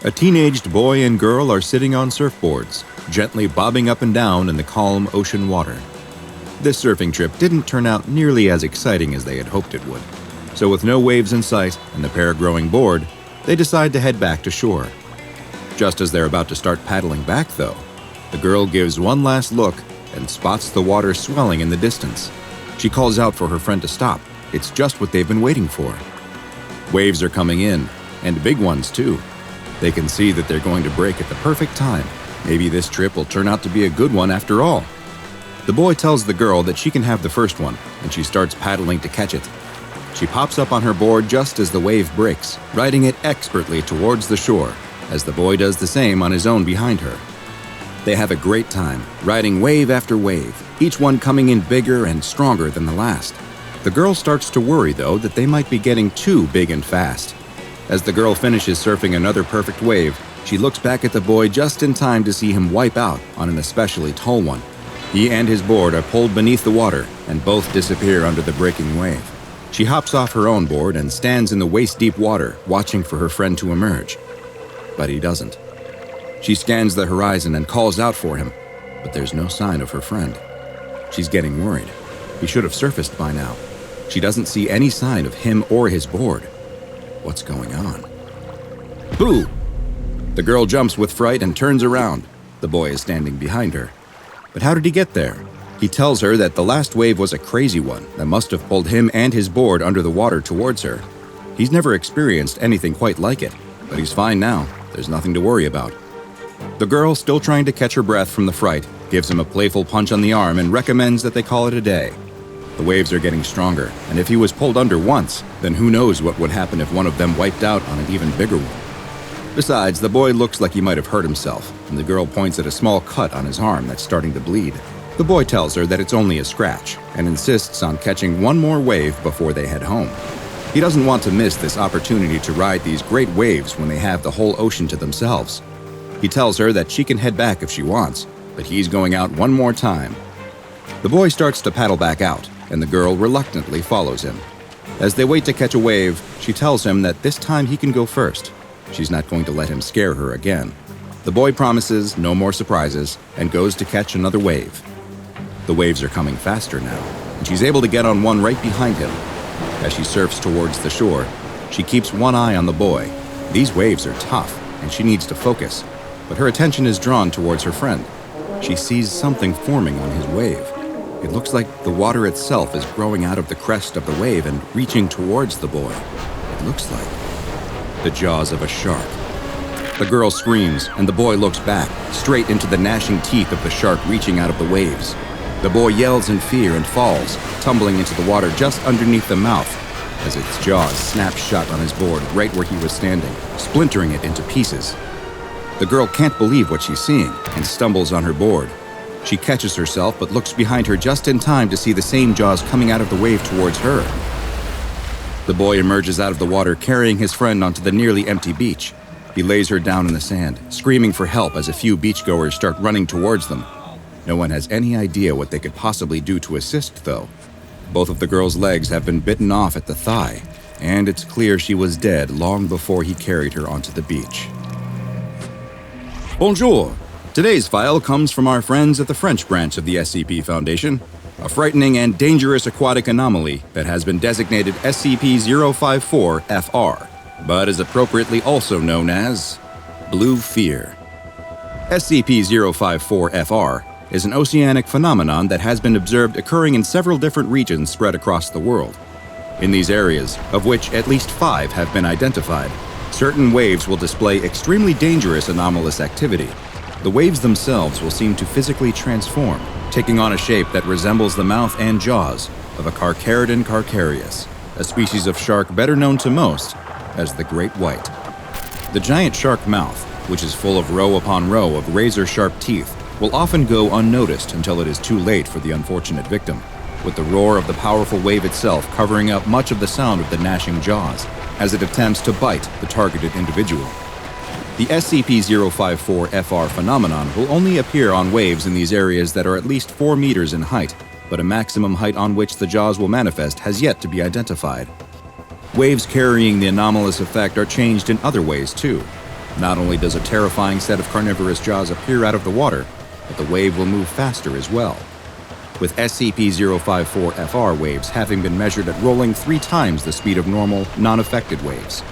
A teenaged boy and girl are sitting on surfboards, gently bobbing up and down in the calm ocean water. This surfing trip didn't turn out nearly as exciting as they had hoped it would. So with no waves in sight and the pair growing bored, they decide to head back to shore. Just as they're about to start paddling back, though, the girl gives one last look and spots the water swelling in the distance. She calls out for her friend to stop. It's just what they've been waiting for. Waves are coming in, and big ones too. They can see that they're going to break at the perfect time. Maybe this trip will turn out to be a good one after all. The boy tells the girl that she can have the first one, and she starts paddling to catch it. She pops up on her board just as the wave breaks, riding it expertly towards the shore, as the boy does the same on his own behind her. They have a great time, riding wave after wave, each one coming in bigger and stronger than the last. The girl starts to worry, though, that they might be getting too big and fast. As the girl finishes surfing another perfect wave, she looks back at the boy just in time to see him wipe out on an especially tall one. He and his board are pulled beneath the water, and both disappear under the breaking wave. She hops off her own board and stands in the waist-deep water, watching for her friend to emerge. But he doesn't. She scans the horizon and calls out for him, but there's no sign of her friend. She's getting worried. He should have surfaced by now. She doesn't see any sign of him or his board. What's going on? Boo! The girl jumps with fright and turns around. The boy is standing behind her. But how did he get there? He tells her that the last wave was a crazy one that must have pulled him and his board under the water towards her. He's never experienced anything quite like it, but he's fine now. There's nothing to worry about. The girl, still trying to catch her breath from the fright, gives him a playful punch on the arm and recommends that they call it a day. The waves are getting stronger, and if he was pulled under once, then who knows what would happen if one of them wiped out on an even bigger one. Besides, the boy looks like he might have hurt himself, and the girl points at a small cut on his arm that's starting to bleed. The boy tells her that it's only a scratch, and insists on catching one more wave before they head home. He doesn't want to miss this opportunity to ride these great waves when they have the whole ocean to themselves. He tells her that she can head back if she wants, but he's going out one more time. The boy starts to paddle back out, and the girl reluctantly follows him. As they wait to catch a wave, she tells him that this time he can go first. She's not going to let him scare her again. The boy promises no more surprises and goes to catch another wave. The waves are coming faster now, and she's able to get on one right behind him. As she surfs towards the shore, she keeps one eye on the boy. These waves are tough, and she needs to focus, but her attention is drawn towards her friend. She sees something forming on his wave. It looks like the water itself is growing out of the crest of the wave and reaching towards the boy. It looks like the jaws of a shark. The girl screams, and the boy looks back, straight into the gnashing teeth of the shark reaching out of the waves. The boy yells in fear and falls, tumbling into the water just underneath the mouth, as its jaws snap shut on his board right where he was standing, splintering it into pieces. The girl can't believe what she's seeing and stumbles on her board. She catches herself but looks behind her just in time to see the same jaws coming out of the wave towards her. The boy emerges out of the water carrying his friend onto the nearly empty beach. He lays her down in the sand, screaming for help as a few beachgoers start running towards them. No one has any idea what they could possibly do to assist, though. Both of the girl's legs have been bitten off at the thigh, and it's clear she was dead long before he carried her onto the beach. Bonjour! Today's file comes from our friends at the French branch of the SCP Foundation, a frightening and dangerous aquatic anomaly that has been designated SCP-054 FR, but is appropriately also known as Blue Fear. SCP-054 FR is an oceanic phenomenon that has been observed occurring in several different regions spread across the world. In these areas, of which at least 5 have been identified, certain waves will display extremely dangerous anomalous activity. The waves themselves will seem to physically transform, taking on a shape that resembles the mouth and jaws of a Carcharodon carcharias, a species of shark better known to most as the great white. The giant shark mouth, which is full of row upon row of razor-sharp teeth, will often go unnoticed until it is too late for the unfortunate victim, with the roar of the powerful wave itself covering up much of the sound of the gnashing jaws as it attempts to bite the targeted individual. The SCP-054 FR phenomenon will only appear on waves in these areas that are at least 4 meters in height, but a maximum height on which the jaws will manifest has yet to be identified. Waves carrying the anomalous effect are changed in other ways too. Not only does a terrifying set of carnivorous jaws appear out of the water, but the wave will move faster as well, with SCP-054 FR waves having been measured at rolling 3 times the speed of normal, non-affected waves.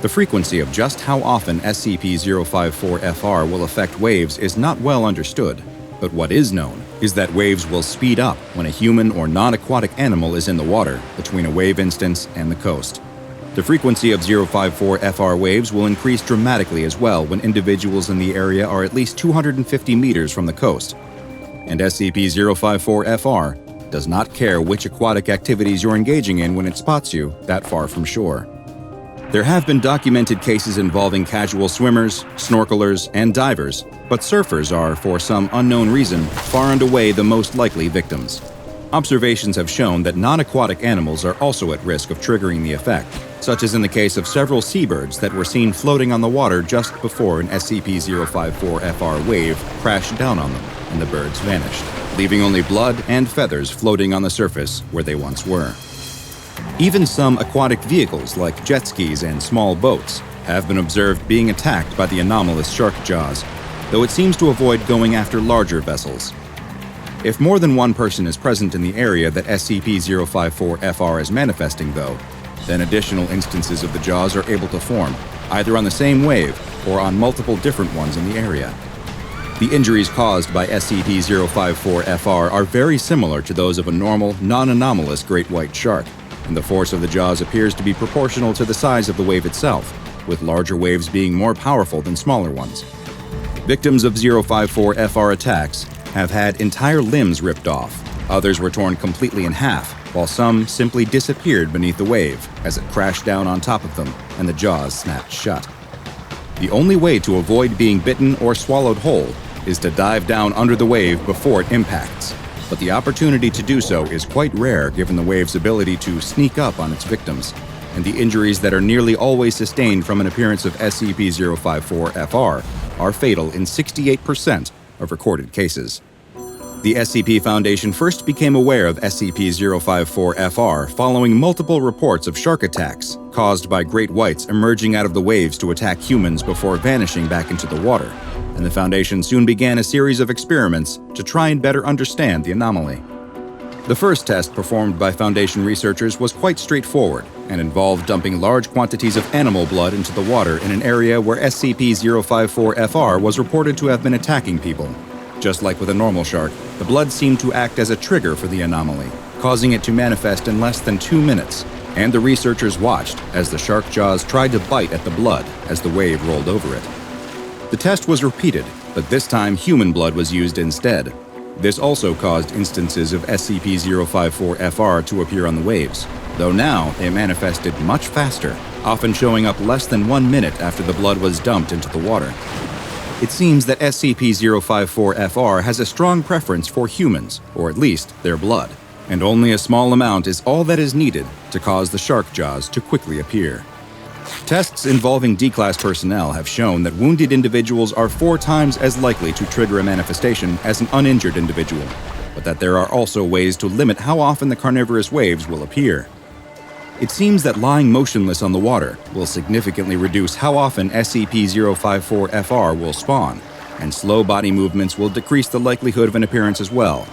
The frequency of just how often SCP-054 FR will affect waves is not well understood, but what is known is that waves will speed up when a human or non-aquatic animal is in the water between a wave instance and the coast. The frequency of 054 FR waves will increase dramatically as well when individuals in the area are at least 250 meters from the coast. And SCP-054 FR does not care which aquatic activities you're engaging in when it spots you that far from shore. There have been documented cases involving casual swimmers, snorkelers, and divers, but surfers are, for some unknown reason, far and away the most likely victims. Observations have shown that non-aquatic animals are also at risk of triggering the effect, such as in the case of several seabirds that were seen floating on the water just before an SCP-054 FR wave crashed down on them, and the birds vanished, leaving only blood and feathers floating on the surface where they once were. Even some aquatic vehicles like jet skis and small boats have been observed being attacked by the anomalous shark jaws, though it seems to avoid going after larger vessels. If more than one person is present in the area that SCP-054 FR is manifesting, though, then additional instances of the jaws are able to form, either on the same wave or on multiple different ones in the area. The injuries caused by SCP-054 FR are very similar to those of a normal, non-anomalous great white shark, and the force of the jaws appears to be proportional to the size of the wave itself, with larger waves being more powerful than smaller ones. Victims of 054 FR attacks have had entire limbs ripped off, others were torn completely in half, while some simply disappeared beneath the wave as it crashed down on top of them and the jaws snapped shut. The only way to avoid being bitten or swallowed whole is to dive down under the wave before it impacts, but the opportunity to do so is quite rare given the wave's ability to sneak up on its victims, and the injuries that are nearly always sustained from an appearance of SCP-054 FR are fatal in 68% of recorded cases. The SCP Foundation first became aware of SCP-054 FR following multiple reports of shark attacks caused by great whites emerging out of the waves to attack humans before vanishing back into the water, and the Foundation soon began a series of experiments to try and better understand the anomaly. The first test performed by Foundation researchers was quite straightforward and involved dumping large quantities of animal blood into the water in an area where SCP-054 FR was reported to have been attacking people. Just like with a normal shark, the blood seemed to act as a trigger for the anomaly, causing it to manifest in less than 2 minutes, and the researchers watched as the shark jaws tried to bite at the blood as the wave rolled over it. The test was repeated, but this time human blood was used instead. This also caused instances of SCP-054 FR to appear on the waves, though now they manifested much faster, often showing up less than 1 minute after the blood was dumped into the water. It seems that SCP-054 FR has a strong preference for humans, or at least their blood, and only a small amount is all that is needed to cause the shark jaws to quickly appear. Tests involving D-Class personnel have shown that wounded individuals are 4 times as likely to trigger a manifestation as an uninjured individual, but that there are also ways to limit how often the carnivorous waves will appear. It seems that lying motionless on the water will significantly reduce how often SCP-054 FR will spawn, and slow body movements will decrease the likelihood of an appearance as well.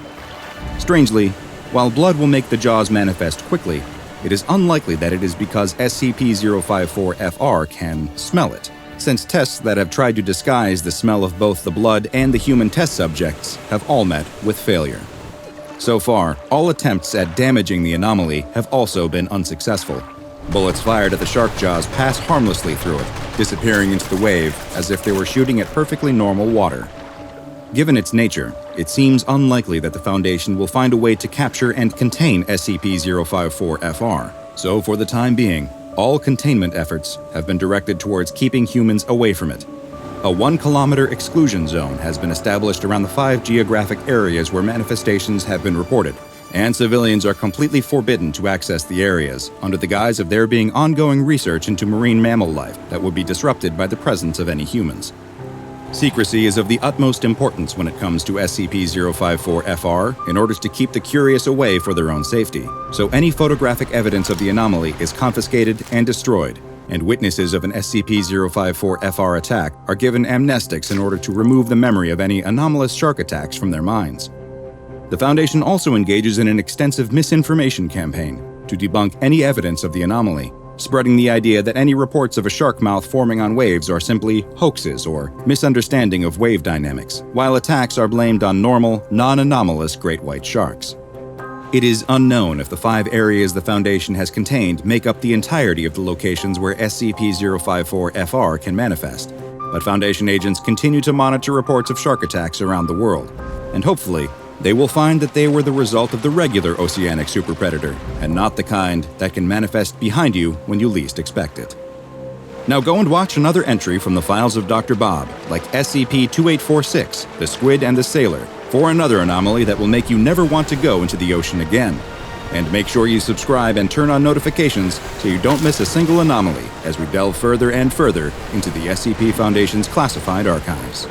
Strangely, while blood will make the jaws manifest quickly, it is unlikely that it is because SCP-054 FR can smell it, since tests that have tried to disguise the smell of both the blood and the human test subjects have all met with failure. So far, all attempts at damaging the anomaly have also been unsuccessful. Bullets fired at the shark jaws pass harmlessly through it, disappearing into the wave as if they were shooting at perfectly normal water. Given its nature, it seems unlikely that the Foundation will find a way to capture and contain SCP-054 FR, so for the time being, all containment efforts have been directed towards keeping humans away from it. A 1-kilometer exclusion zone has been established around the 5 geographic areas where manifestations have been reported, and civilians are completely forbidden to access the areas under the guise of there being ongoing research into marine mammal life that would be disrupted by the presence of any humans. Secrecy is of the utmost importance when it comes to SCP-054 FR in order to keep the curious away for their own safety, so any photographic evidence of the anomaly is confiscated and destroyed, and witnesses of an SCP-054 FR attack are given amnestics in order to remove the memory of any anomalous shark attacks from their minds. The Foundation also engages in an extensive misinformation campaign to debunk any evidence of the anomaly, spreading the idea that any reports of a shark mouth forming on waves are simply hoaxes or misunderstanding of wave dynamics, while attacks are blamed on normal, non-anomalous great white sharks. It is unknown if the 5 areas the Foundation has contained make up the entirety of the locations where SCP-054 FR can manifest, but Foundation agents continue to monitor reports of shark attacks around the world, and hopefully, they will find that they were the result of the regular oceanic superpredator, and not the kind that can manifest behind you when you least expect it. Now go and watch another entry from the files of DrBob, like SCP-2846, the Squid and the Sailor, for another anomaly that will make you never want to go into the ocean again. And make sure you subscribe and turn on notifications so you don't miss a single anomaly as we delve further and further into the SCP Foundation's classified archives.